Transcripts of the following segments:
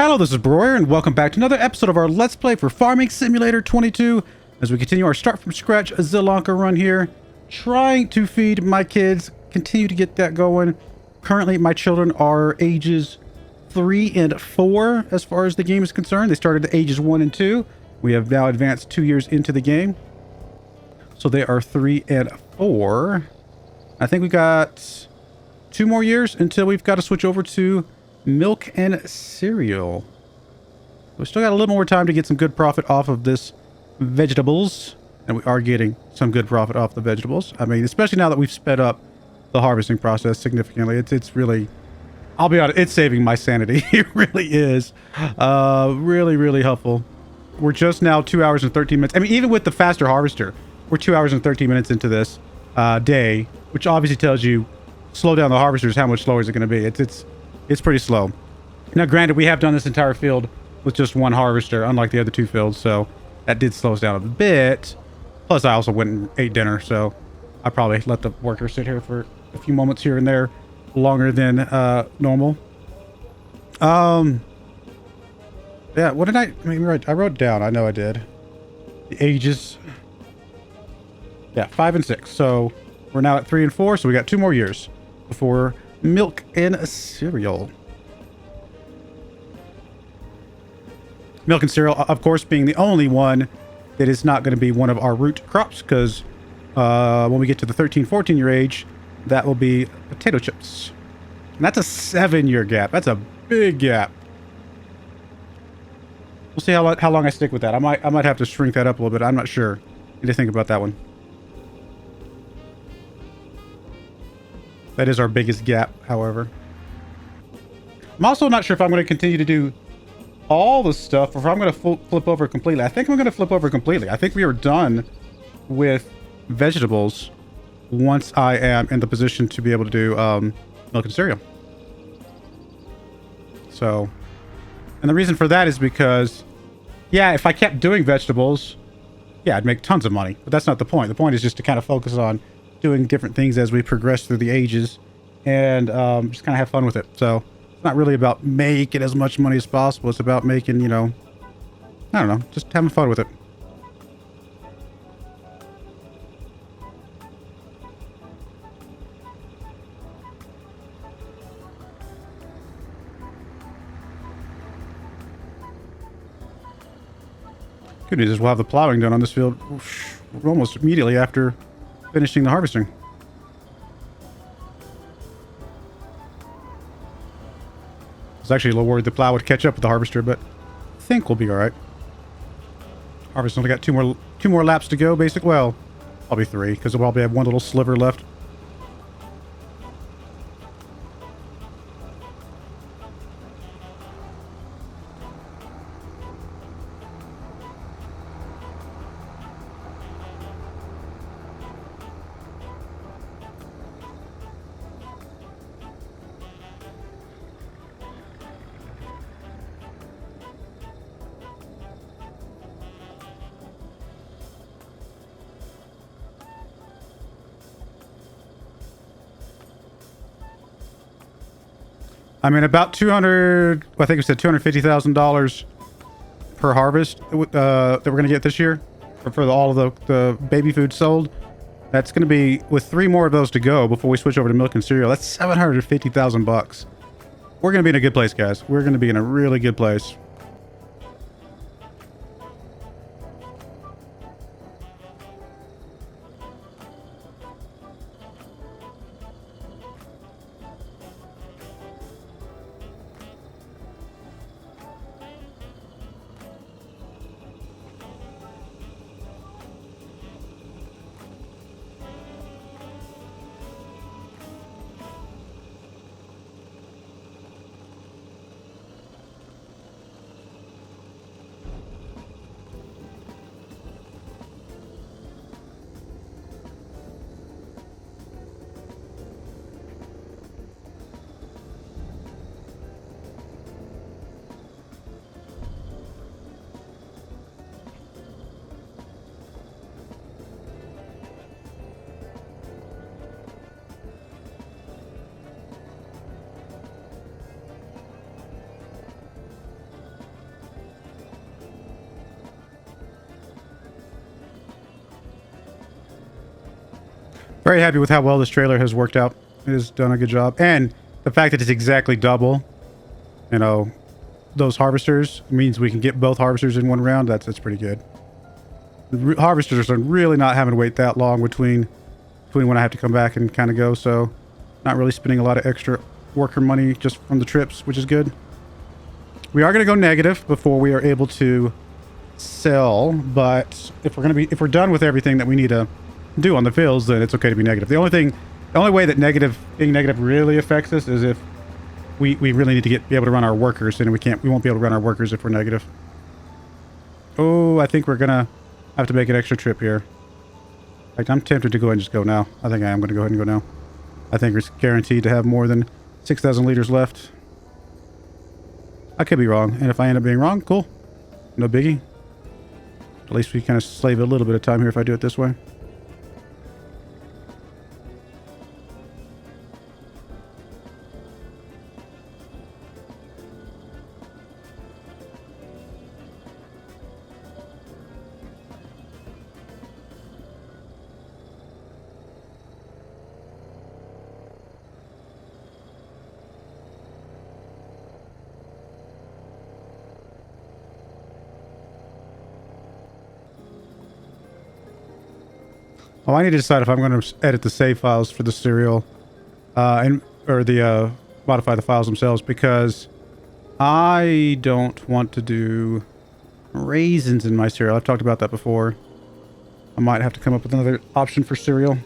Hello, this is Broyar, and welcome back to another episode of our Let's Play for Farming Simulator 22, as we continue our start from scratch Zielonka run here, trying to feed my kids, continue to get that going. Currently, my children are ages 3 and 4 as far as the game is concerned. They started at ages 1 and 2. We have now advanced 2 years into the game. So they are 3 and 4. I think we got 2 more years until we've got to switch over to milk and cereal. We still got a little more time to get some good profit off of this vegetables, and we are getting some good profit off the vegetables. I mean, especially now that we've sped up the harvesting process significantly. It's really, I'll be honest, it's saving my sanity. It really is. Really helpful. We're just now 2 hours and 13 minutes. I mean, even with the faster harvester, we're 2 hours and 13 minutes into this day, which obviously tells you slow down the harvesters, how much slower is it going to be. It's pretty slow. Now, granted, we have done this entire field with just one harvester, unlike the other 2 fields, so that did slow us down a bit. Plus, I also went and ate dinner, so I probably let the worker sit here for a few moments here and there, longer than normal. Yeah, what did I mean? Right, I wrote down. I know I did. The ages. Yeah, 5 and 6. So we're now at 3 and 4. So we got 2 more years before milk and cereal. Milk and cereal, of course, being the only one that is not going to be one of our root crops, because when we get to the 13, 14 year age, that will be potato chips. And that's a 7-year gap. That's a big gap. We'll see how long I stick with that. I might have to shrink that up a little bit. I'm not sure. Need to think about that one. That is our biggest gap, however. I'm also not sure if I'm going to continue to do all the stuff or if I'm going to flip over completely. I think I'm going to flip over completely. I think we are done with vegetables once I am in the position to be able to do milk and cereal. So, and the reason for that is because, yeah, if I kept doing vegetables, yeah, I'd make tons of money. But that's not the point. The point is just to kind of focus on doing different things as we progress through the ages and just kind of have fun with it. So it's not really about making as much money as possible. It's about making, you know, I don't know, just having fun with it. Good news is we'll have the plowing done on this field almost immediately after finishing the harvesting. I was actually a little worried the plow would catch up with the harvester, but I think we'll be all right. Harvest only got two more laps to go, basic. Well, probably 3, because we'll probably have one little sliver left. I mean, about 200, I think we said $250,000 per harvest that we're going to get this year for all of the baby food sold. That's going to be, with 3 more of those to go before we switch over to milk and cereal, that's 750,000 bucks. We're going to be in a good place, guys. We're going to be in a really good place. Very happy with how well this trailer has worked out. It has done a good job. And the fact that it's exactly double, you know, those harvesters means we can get both harvesters in one round. That's pretty good. Harvesters are really not having to wait that long between when I have to come back and kind of go. So not really spending a lot of extra worker money just from the trips, which is good. We are going to go negative before we are able to sell, but if we're done with everything that we need to do on the fields, then it's okay to be negative. The only way that being negative really affects us is if we really need to be able to run our workers, and we won't be able to run our workers if we're negative. Oh, I think we're gonna have to make an extra trip here. In fact, I'm tempted to go ahead and just go now. I think I am going to go ahead and go now. I think it's guaranteed to have more than 6,000 liters left. I could be wrong, and if I end up being wrong, cool. No biggie. At least we kind of save a little bit of time here if I do it this way. Oh, I need to decide if I'm going to edit the save files for the cereal, or modify the files themselves, because I don't want to do raisins in my cereal. I've talked about that before. I might have to come up with another option for cereal.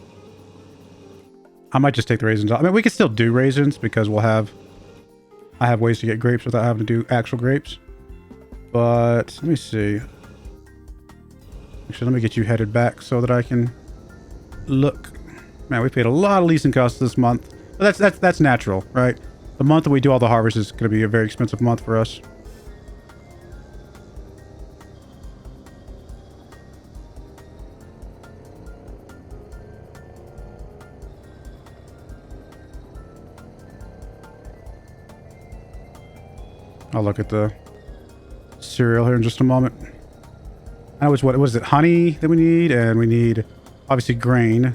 I might just take the raisins off. I mean, we can still do raisins because I have ways to get grapes without having to do actual grapes. But let me see. Actually, let me get you headed back so that I can look. Man, we paid a lot of leasing costs this month. But that's natural, right? The month that we do all the harvests is going to be a very expensive month for us. I'll look at the cereal here in just a moment. I know it's what is it? Honey that we need, and we need obviously grain.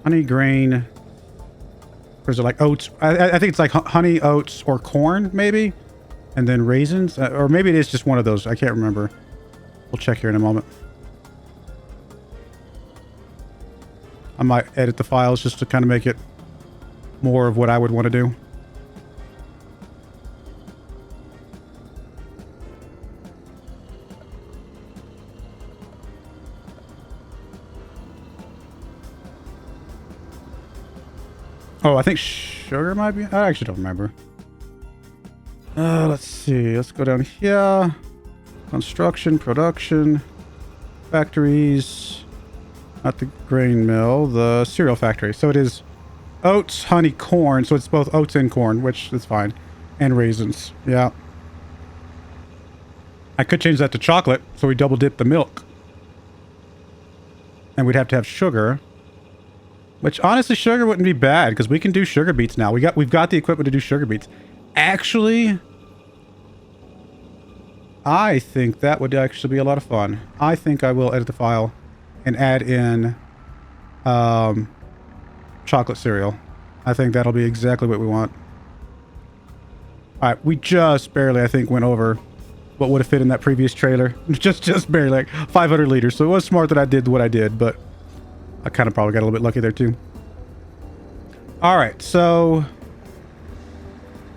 Honey, grain. Or is it like oats? I think it's like honey, oats, or corn, maybe, and then raisins, or maybe it is just one of those. I can't remember. We'll check here in a moment. I might edit the files just to kind of make it more of what I would want to do. Oh, I think sugar might be. I actually don't remember. Let's see. Let's go down here. Construction, production, factories. Not the grain mill, the cereal factory. So it is oats, honey, corn. So it's both oats and corn, which is fine. And raisins. Yeah. I could change that to chocolate, so we double dip the milk. And we'd have to have sugar. Which, honestly, sugar wouldn't be bad, because we can do sugar beets now. We've got the equipment to do sugar beets. Actually, I think that would actually be a lot of fun. I think I will edit the file and add in chocolate cereal. I think that'll be exactly what we want. Alright, we just barely, I think, went over what would have fit in that previous trailer. Just barely, like 500 liters. So it was smart that I did what I did, but I kind of probably got a little bit lucky there too. All right, so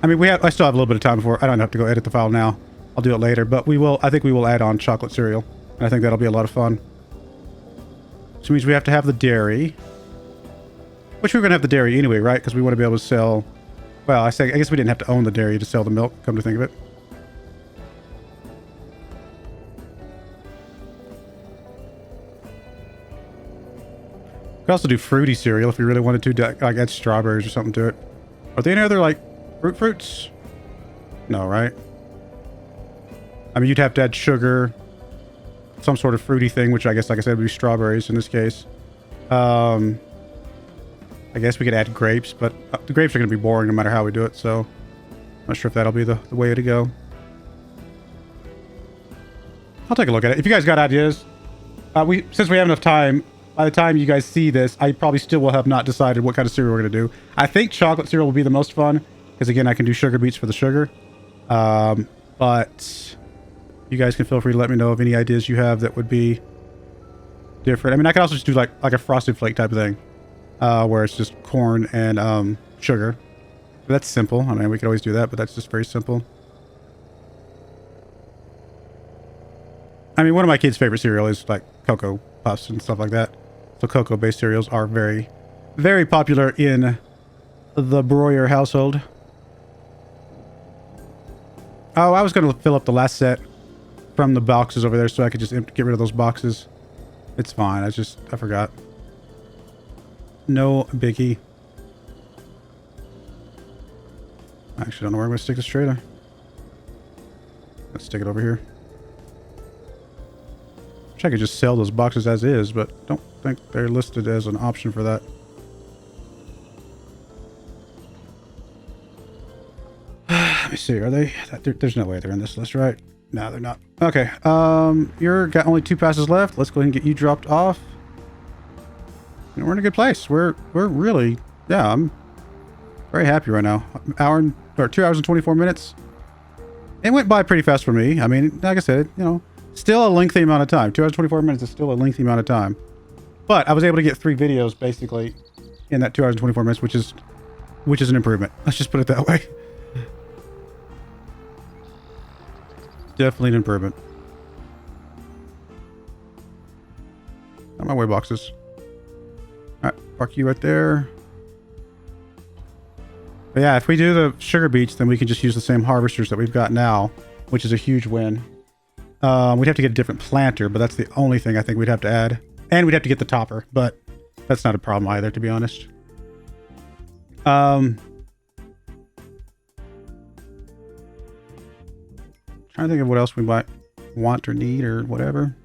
I mean, I still have a little bit of time before I don't have to go edit the file now. I'll do it later, but I think we will add on chocolate cereal, and I think that'll be a lot of fun. Which means we have to have the dairy, which we're gonna have the dairy anyway, right? Because we want to be able to sell. Well, I guess we didn't have to own the dairy to sell the milk. Come to think of it. We could also do fruity cereal if we really wanted to, like add strawberries or something to it. Are there any other, like, fruits? No, right? I mean, you'd have to add sugar, some sort of fruity thing, which I guess, like I said, would be strawberries in this case. I guess we could add grapes, but the grapes are going to be boring no matter how we do it, so I'm not sure if that'll be the way to go. I'll take a look at it. If you guys got ideas, since we have enough time, by the time you guys see this, I probably still will have not decided what kind of cereal we're going to do. I think chocolate cereal will be the most fun, because again, I can do sugar beets for the sugar. But you guys can feel free to let me know of any ideas you have that would be different. I mean, I could also just do like a frosted flake type of thing, where it's just corn and sugar. But that's simple. I mean, we could always do that, but that's just very simple. I mean, one of my kids' favorite cereal is like Cocoa Puffs and stuff like that. So cocoa-based cereals are very, very popular in the Broyar household. Oh, I was going to fill up the last set from the boxes over there so I could just get rid of those boxes. It's fine. I forgot. No biggie. I actually don't know where I'm going to stick this trailer. Let's stick it over here. Wish I could just sell those boxes as is, but don't think they're listed as an option for that. Let me see. Are they? There's no way they're in this list, right? No, they're not. Okay. You're got only 2 passes left. Let's go ahead and get you dropped off. And we're in a good place. We're really, yeah. I'm very happy right now. 2 hours and 24 minutes. It went by pretty fast for me. I mean, like I said, you know, still a lengthy amount of time. 2 hours and 24 minutes is still a lengthy amount of time. But I was able to get 3 videos basically in that 2 hours and 24 minutes, which is an improvement. Let's just put it that way. Definitely an improvement. Not my way boxes. Alright, park you right there. But yeah, if we do the sugar beets, then we can just use the same harvesters that we've got now, which is a huge win. We'd have to get a different planter, but that's the only thing I think we'd have to add. And we'd have to get the topper, but that's not a problem either, to be honest. Trying to think of what else we might want or need or whatever.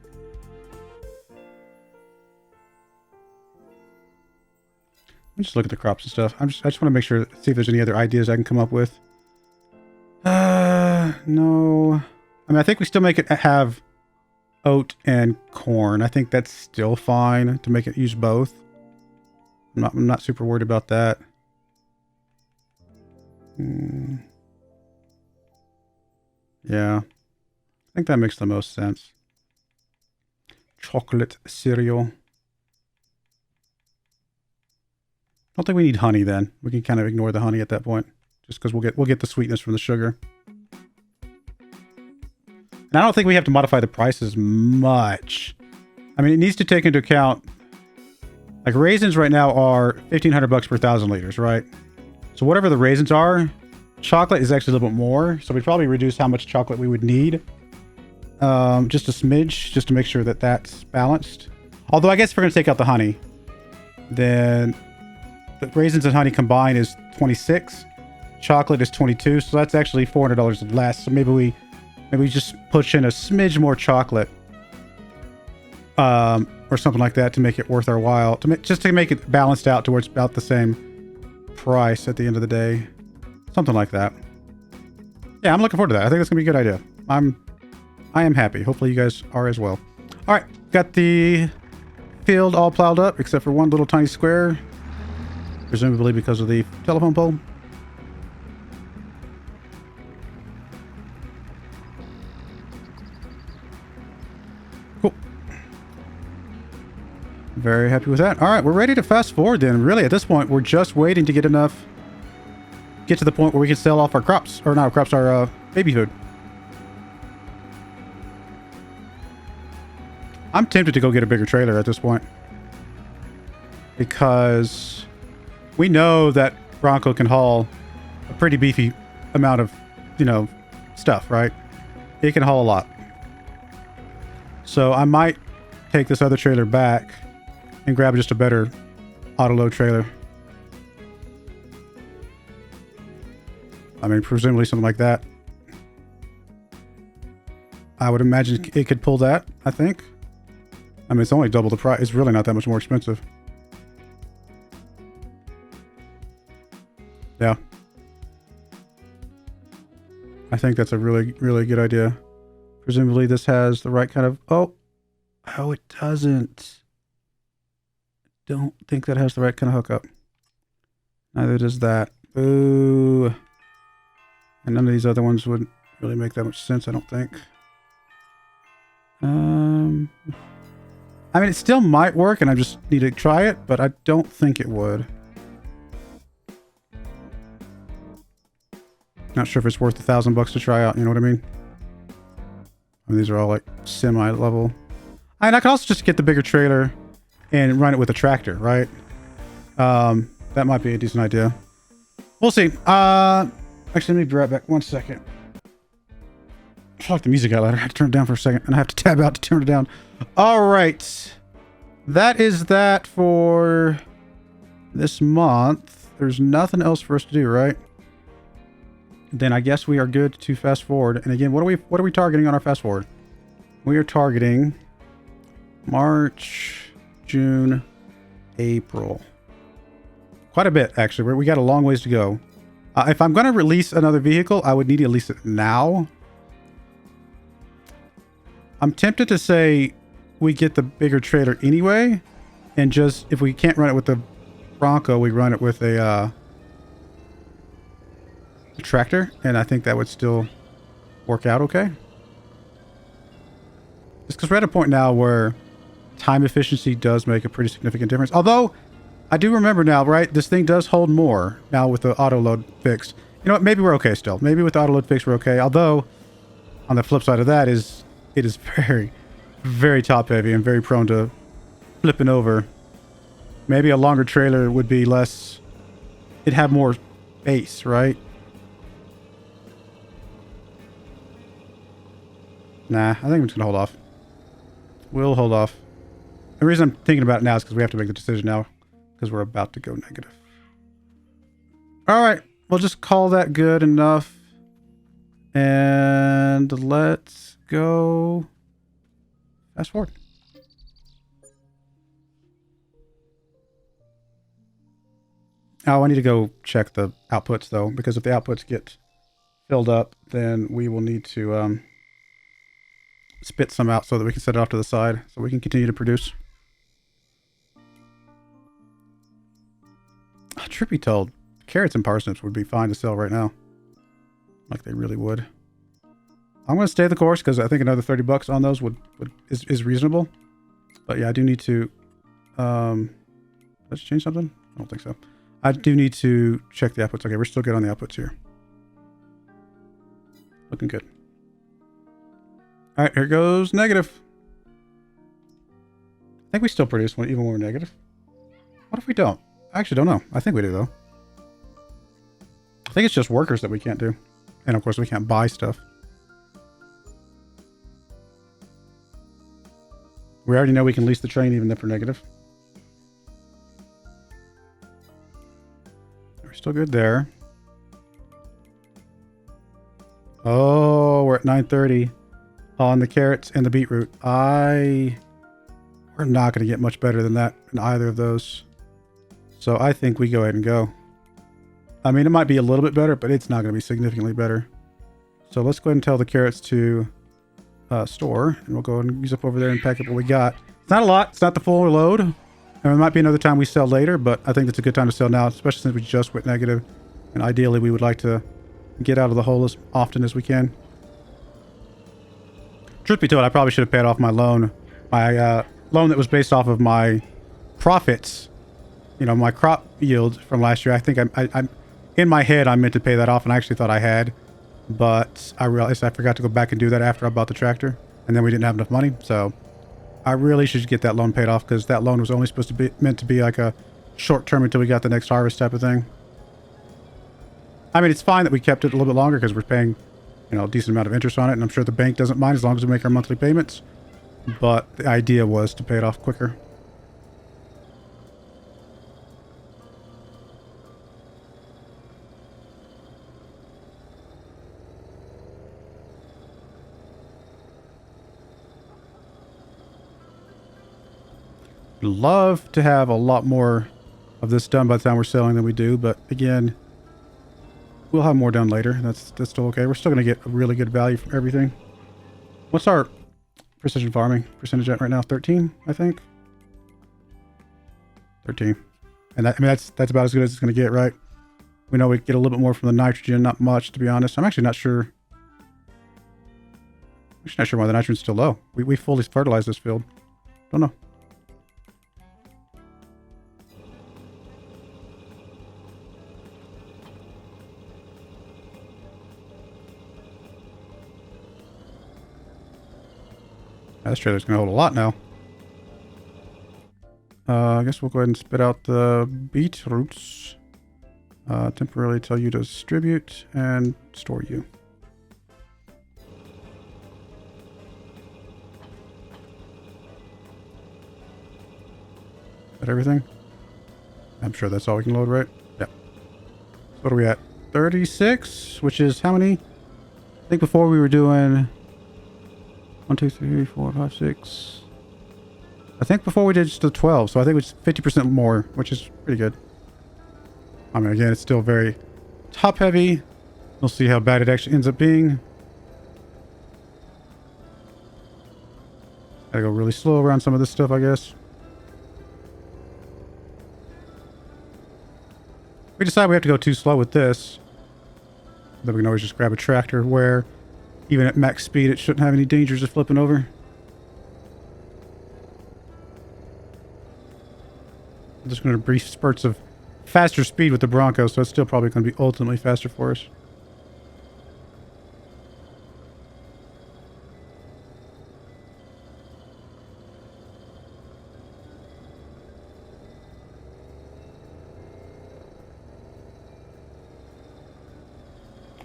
Let me just look at the crops and stuff. I just want to make sure, see if there's any other ideas I can come up with. No. I mean, I think we still make it have oat and corn. I think that's still fine to make it use both. I'm not super worried about that. Yeah. I think that makes the most sense. Chocolate cereal. I don't think we need honey then. We can kind of ignore the honey at that point. Just because we'll get the sweetness from the sugar. And I don't think we have to modify the prices much. I mean, it needs to take into account, like raisins right now are 1,500 bucks per 1,000 liters, right? So whatever the raisins are, chocolate is actually a little bit more. So we'd probably reduce how much chocolate we would need. Just a smidge, just to make sure that that's balanced. Although I guess if we're going to take out the honey, then the raisins and honey combined is 26. Chocolate is 22. So that's actually $400 less. So maybe we just push in a smidge more chocolate, or something like that to make it worth our while. Just to make it balanced out towards about the same price at the end of the day, something like that. Yeah, I'm looking forward to that. I think that's gonna be a good idea. I am happy. Hopefully you guys are as well. All right, got the field all plowed up except for one little tiny square, presumably because of the telephone pole. Very happy with that. All right, we're ready to fast forward then. Really, at this point, we're just waiting to get to the point where we can sell off our crops. Or not our crops, our baby food. I'm tempted to go get a bigger trailer at this point. Because we know that Bronco can haul a pretty beefy amount of, stuff, right? It can haul a lot. So I might take this other trailer back and grab just a better auto-load trailer. I mean, presumably something like that. I would imagine it could pull that, I think. I mean, it's only double the price. It's really not that much more expensive. Yeah. I think that's a really, really good idea. Presumably this has the right kind of... Oh, it doesn't. don't think that has the right kind of hookup. Neither does that. Ooh. And none of these other ones would really make that much sense, I don't think. I mean, it still might work, and I just need to try it, but I don't think it would. Not sure if it's worth $1,000 to try out, you know what I mean? I mean, these are all like semi-level. I could also just get the bigger trailer and run it with a tractor, right? That might be a decent idea. We'll see. Actually, let me be right back. 1 second. I feel like the music got louder. I had to turn it down for a second, and I have to tab out to turn it down. All right. That is that for this month. There's nothing else for us to do, right? Then I guess we are good to fast forward. And again, what are we targeting on our fast forward? We are targeting March, June, April. Quite a bit, actually. We got a long ways to go. If I'm going to release another vehicle, I would need to release it now. I'm tempted to say we get the bigger trailer anyway, and just, if we can't run it with the Bronco, we run it with a tractor, and I think that would still work out okay. Just because we're at a point now where time efficiency does make a pretty significant difference. Although, I do remember now, right? This thing does hold more now with the auto load fix. You know what? Maybe we're okay still. Maybe with the auto load fix we're okay. Although, on the flip side of that is, it is very, very top heavy and very prone to flipping over. Maybe a longer trailer would be less... It'd have more space, right? Nah, I think I'm just going to hold off. We'll hold off. The reason I'm thinking about it now is because we have to make the decision now. Because we're about to go negative. Alright, we'll just call that good enough. And let's go fast forward. Oh, I need to go check the outputs though, because if the outputs get filled up, then we will need to spit some out so that we can set it off to the side so we can continue to produce. Truth be told, carrots and parsnips would be fine to sell right now. Like they really would. I'm going to stay the course because I think another $30 on those is reasonable. But yeah, I do need to... let's change something? I don't think so. I do need to check the outputs. Okay, we're still good on the outputs here. Looking good. Alright, here goes negative. I think we still produce one even when we're negative. What if we don't? I actually don't know. I think we do, though. I think it's just workers that we can't do. And, of course, we can't buy stuff. We already know we can lease the train even if we're negative. We're still good there. Oh, we're at 930 on the carrots and the beetroot. We're not going to get much better than that in either of those. So I think we go ahead and go. I mean, it might be a little bit better, but it's not going to be significantly better. So let's go ahead and tell the carrots to store. And we'll go ahead and use up over there and pack up what we got. It's not a lot. It's not the full load. And it might be another time we sell later, but I think it's a good time to sell now, especially since we just went negative. And ideally, we would like to get out of the hole as often as we can. Truth be told, I probably should have paid off my loan. My loan that was based off of my profits. You know, my crop yield from last year. I think I'm in my head, I meant to pay that off, and I actually thought I had. But I realized I forgot to go back and do that after I bought the tractor. And then we didn't have enough money. So I really should get that loan paid off because that loan was only supposed to be meant to be like a short term until we got the next harvest type of thing. I mean, it's fine that we kept it a little bit longer because we're paying, you know, a decent amount of interest on it. And I'm sure the bank doesn't mind as long as we make our monthly payments. But the idea was to pay it off quicker. Love to have a lot more of this done by the time we're selling than we do, but again, we'll have more done later. That's still okay. We're still going to get a really good value from everything. What's our precision farming percentage at right now? 13, I think. 13. And that, I mean, that's about as good as it's going to get, right? We know we get a little bit more from the nitrogen, not much, to be honest. I'm actually not sure. I'm actually not sure why the nitrogen's still low. We fully fertilized this field. Don't know. This trailer's going to hold a lot now. I guess we'll go ahead and spit out the beet roots. Temporarily tell you to distribute and store you. Is that everything? I'm sure that's all we can load, right? Yeah. What are we at? 36, which is how many? I think before we were doing 1, 2, 3, 4, 5, 6. I think before we did just the 12, so I think it was 50% more, which is pretty good. I mean, again, it's still very top heavy. We'll see how bad it actually ends up being. Gotta go really slow around some of this stuff, I guess. We decide we have to go too slow with this, then we can always just grab a tractor where even at max speed it shouldn't have any dangers of flipping over. I'm just going to brief spurts of faster speed with the Bronco, so it's still probably going to be ultimately faster for us.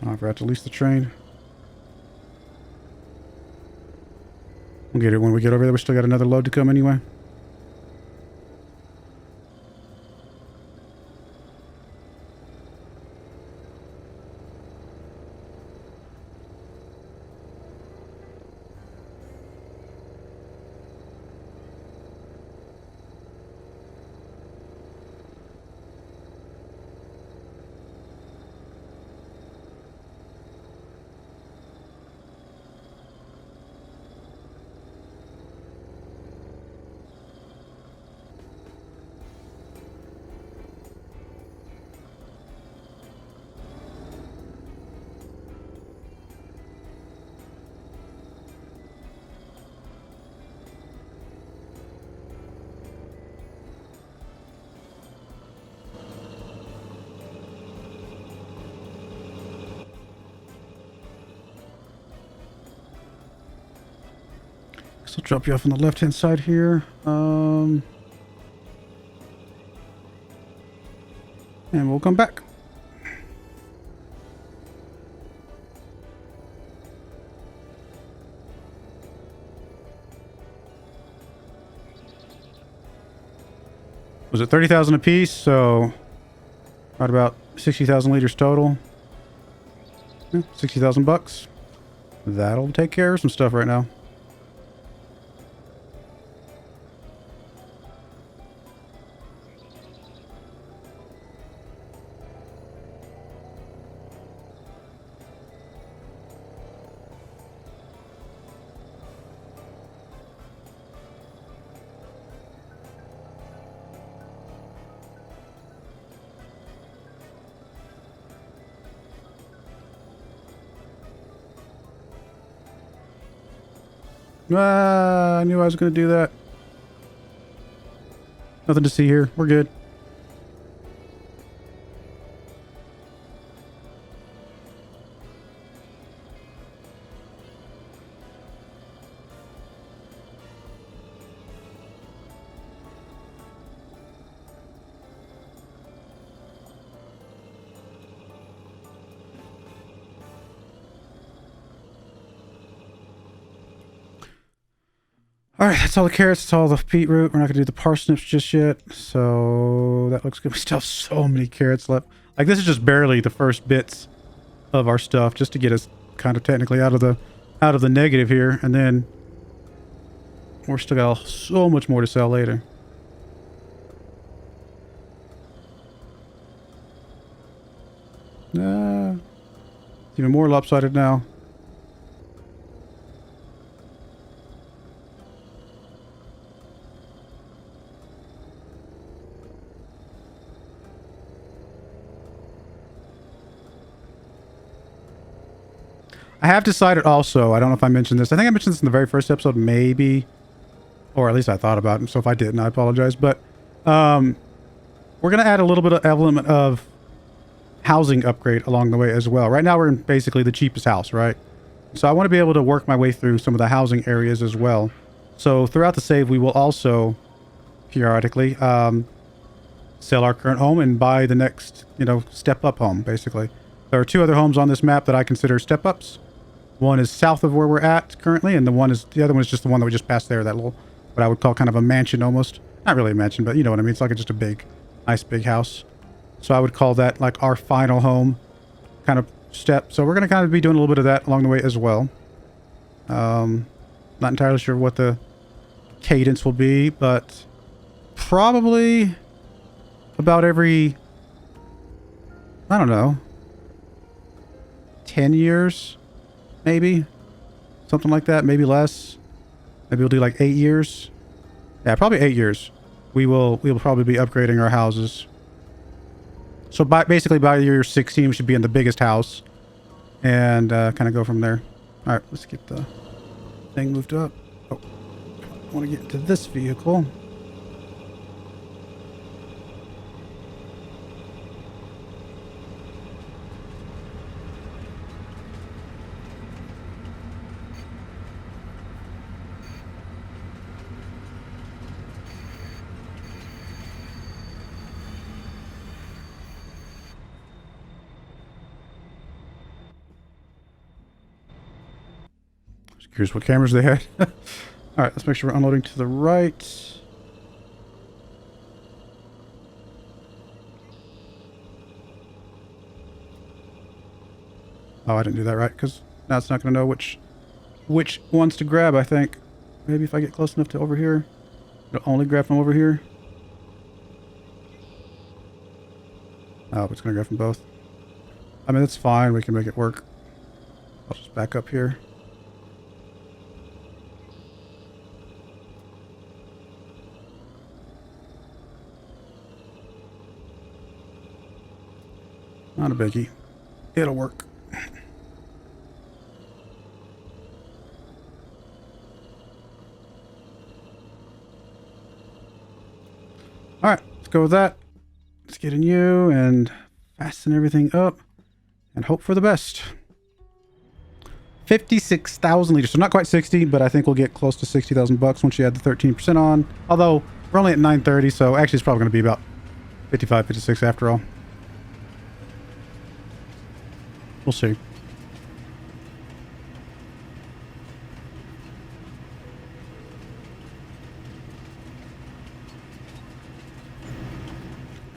Oh, I forgot to lease the train. We'll get it when we get over there. We still got another load to come anyway. I'll drop you off on the left-hand side here. And we'll come back. Was it 30,000 a piece? So right about 60,000 liters total. Yeah, 60,000 bucks. That'll take care of some stuff right now. I knew I was going to do that. Nothing to see here. We're good. All right, that's all the carrots. That's all the beetroot. We're not gonna do the parsnips just yet, so that looks good. We still have so many carrots left. Like, this is just barely the first bits of our stuff, just to get us kind of technically out of the negative here, and then we're still got so much more to sell later. It's even more lopsided now. I have decided also, I don't know if I mentioned this. I think I mentioned this in the very first episode, maybe. Or at least I thought about it. So if I didn't, I apologize. But we're going to add a little bit of element of housing upgrade along the way as well. Right now we're in basically the cheapest house, right? So I want to be able to work my way through some of the housing areas as well. So throughout the save, we will also periodically sell our current home and buy the next, step up home, basically. There are 2 other homes on this map that I consider step ups. One is south of where we're at currently, and the other one is just the one that we just passed there, that little, what I would call kind of a mansion almost. Not really a mansion, but you know what I mean. It's like just a nice big house. So I would call that like our final home kind of step. So we're going to kind of be doing a little bit of that along the way as well. Not entirely sure what the cadence will be, but probably about every, I don't know, 10 years, maybe. Something like that, maybe less. Maybe we'll do like 8 years. Yeah, probably 8 years. We will probably be upgrading our houses. So basically by year 16, we should be in the biggest house. And kind of go from there. Alright, let's get the thing moved up. Oh, I want to get to this vehicle. Here's what cameras they had. All right, let's make sure we're unloading to the right. Oh, I didn't do that right, because now it's not going to know which ones to grab, I think. Maybe if I get close enough to over here, it'll only grab from over here. Oh, it's going to grab from both. I mean, that's fine. We can make it work. I'll just back up here. Not a biggie. It'll work. Alright, let's go with that. Let's get in you and fasten everything up and hope for the best. 56,000 liters. So not quite 60, but I think we'll get close to 60,000 bucks once you add the 13% on. Although we're only at 930, so actually it's probably going to be about 55, 56 after all. We'll see.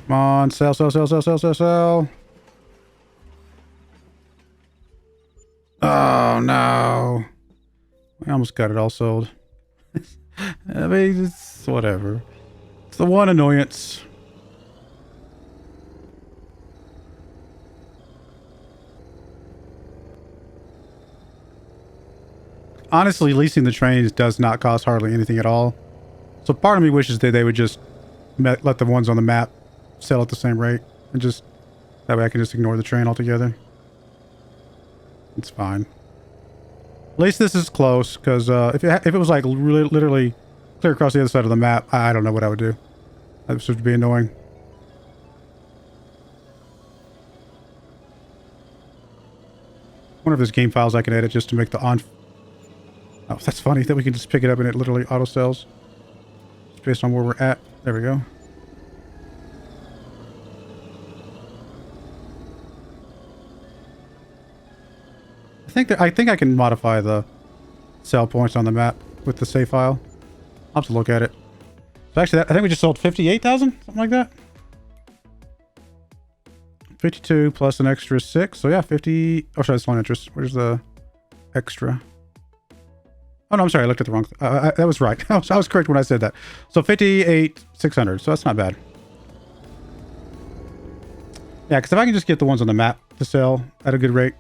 Come on, sell, sell, sell, sell, sell, sell, sell. Oh, no. We almost got it all sold. I mean, it's whatever. It's the one annoyance. Honestly, leasing the trains does not cost hardly anything at all. So part of me wishes that they would just let the ones on the map sell at the same rate. And just, that way I can just ignore the train altogether. It's fine. At least this is close, because if it was like literally clear across the other side of the map, I don't know what I would do. That would be annoying. I wonder if there's game files I can edit just to make the on... Oh, that's funny that we can just pick it up and it literally auto sells. Just based on where we're at. There we go. I think I can modify the sell points on the map with the save file. I'll have to look at it. So actually, I think we just sold 58,000, something like that. 52 plus an extra 6. So yeah, 50. Oh, sorry, that's loan interest. Where's the extra? Oh no, I'm sorry. I looked at the wrong. That was right. I was correct when I said that. So 58,600. So that's not bad. Yeah, because if I can just get the ones on the map to sell at a good rate,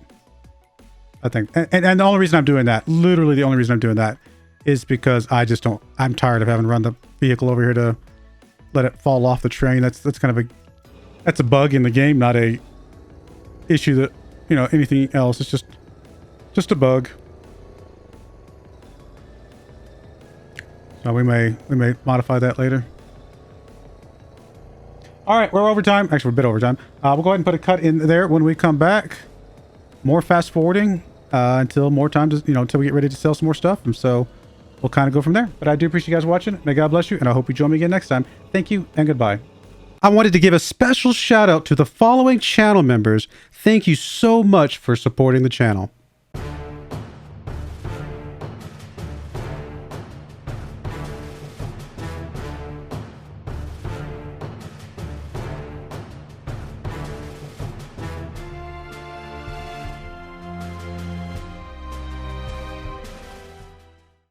I think. And the only reason I'm doing that, literally the only reason I'm doing that, is because I just don't. I'm tired of having to run the vehicle over here to let it fall off the train. That's kind of that's a bug in the game, not a issue that anything else. It's just Just a bug. So we may modify that later. All right, we're overtime. Actually, we're a bit overtime. We'll go ahead and put a cut in there when we come back. More fast forwarding until more time to, until we get ready to sell some more stuff. And so we'll kind of go from there. But I do appreciate you guys watching. May God bless you. And I hope you join me again next time. Thank you and goodbye. I wanted to give a special shout out to the following channel members. Thank you so much for supporting the channel.